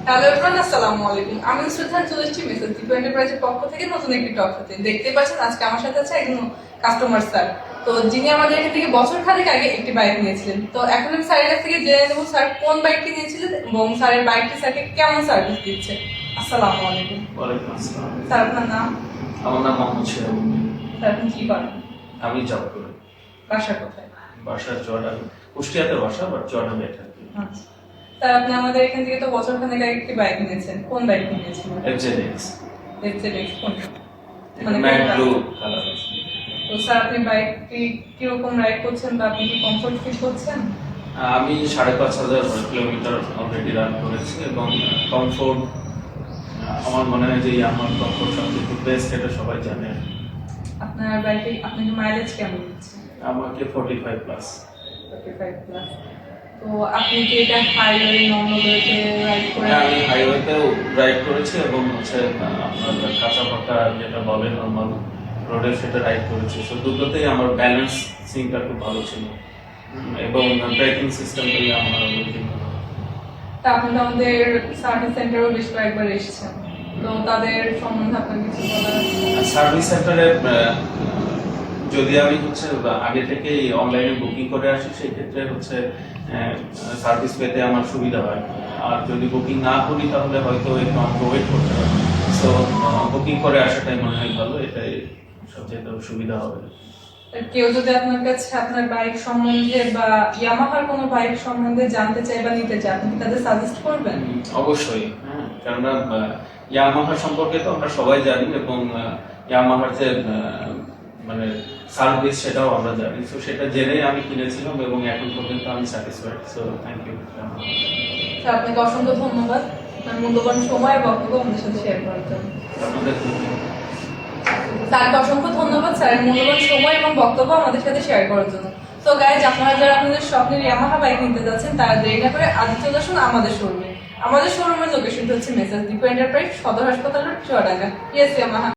Hello everyone, আসসালামু আলাইকুম। আমি শ্রদ্ধা চলে এসেছি মেসেজ দীপু এন্টারপ্রাইজের পক্ষ থেকে নতুন একটি টক শোতে। দেখতে পাচ্ছেন আজকে আমার সাথে আছে একজন কাস্টমার স্যার। তো যিনি আমাদের এখান থেকে বছর খানেক আগে একটি বাইক নিয়েছিলেন। তো এখন আমি স্যারের কাছ থেকে জেনে নেবো স্যার কোন বাইকটি নিয়েছিলেন এবং স্যারের বাইকটি স্যারকে কেমন সার্ভিস দিচ্ছে। আসসালামু আলাইকুম। ওয়ালাইকুম আসসালাম। স্যার আপনার নাম? আমার নাম মোহাম্মদ সিরাজউদ্দিন। স্যার আপনি কি করেন? আমি জব করি। বাসা কোথায়? বাসা চুয়াডাঙ্গা, কুষ্টিয়াতে বাসা, বাট চুয়াডাঙ্গা থাকি। আচ্ছা স্যার, আপনি আমাদের এখান থেকে তো বছর খানেক আগে একটি বাইক নিয়েছেন। কোন বাইক নিয়েছিলেন? এফজেডএক্স, এফজেডএক্স কোনটা? ম্যাট ব্লু কালার আছে। তো স্যার আপনি বাইকটি কিরকম রাইড করছেন বা আপনি কি কমফোর্ট ফিল করছেন? আমি 5,500 কিলোমিটার অলরেডি রান করেছি এবং কমফোর্ট আমার মনে হয় যে আমার কমফোর্ট সবচেয়ে বেস্ট, এটা সবাই জানে। আপনার বাইকে আপনাকে মাইলেজ কেমন দিচ্ছে? আমাকে 45 প্লাস। 45 প্লাস। তো আপনি কি এটা হাইওয়ে নর্মালওয়েতে রাইড করে? আমি হাইওয়েতেও রাইড করেছি এবং আপনার কাঁচা পাকা যেটা বলে নর্মাল রোডে সেটা রাইড করেছি। সো দুটোতেই আমার ব্যালেন্সিংটা খুব ভালো ছিল এবং ব্রেকিং সিস্টেমটাই আমার অনেক ভালো। তা আপনি তো আমাদের সার্ভিস সেন্টারও বেশ কয়েকবার এসেছেন। তো তাদের সম্বন্ধে আপনার কিছু বলার আছে? সার্ভিস সেন্টারে যদি আমি আগে থেকেই অনলাইনে বুকিং করে আসি, সেই ক্ষেত্রে সার্ভিস পেতে আমার সুবিধা হয়। আর যদি বুকিং না করি তাহলে হয়তো একটু আমাকে ওয়েট করতে হয়। সো বুকিং করে আসাটাই মনে হয় ভালো, এটাই সবচেয়ে সুবিধা হবে। কেউ যদি আপনার কাছে আপনার বাইক সম্বন্ধে বা ইয়ামাহার কোনো বাইক সম্বন্ধে জানতে চায় বা নিতে চায়, আপনি কি তাদের সাজেস্ট করবেন? অবশ্যই, হ্যাঁ, কেননা ইয়ামাহা সম্পর্কে তো আমরা সবাই জানি এবং ইয়ামাহার যে মানে সার্ভিস সেটাও আমরা জানি। তো সেটা জেনেই আমি কিনেছিলাম এবং এখন পর্যন্ত আমি satisfied. So thank you. Sir আপনাকে অসংখ্য ধন্যবাদ আপনার মূল্যবান সময় এবং বক্তব্য আমাদের সাথে শেয়ার করার জন্য। আপনাদের স্যারকে অসংখ্য ধন্যবাদ স্যারের মূল্যবান সময় এবং বক্তব্য আমাদের সাথে শেয়ার করার জন্য। তো গাইজ, আপনারা যারা আপনাদের স্বপ্নের ইয়ামাহা বাইক নিতে যাচ্ছেন তারা দেরি না করে আজ চলে আসুন আমাদের শোরুমে। আমাদের শোরুমের লোকেশনটা হচ্ছে মেসেজ দীপু এন্টারপ্রাইজ, সদর হাসপাতাল রোড, চুয়াডাঙ্গা। Yes Yamaha.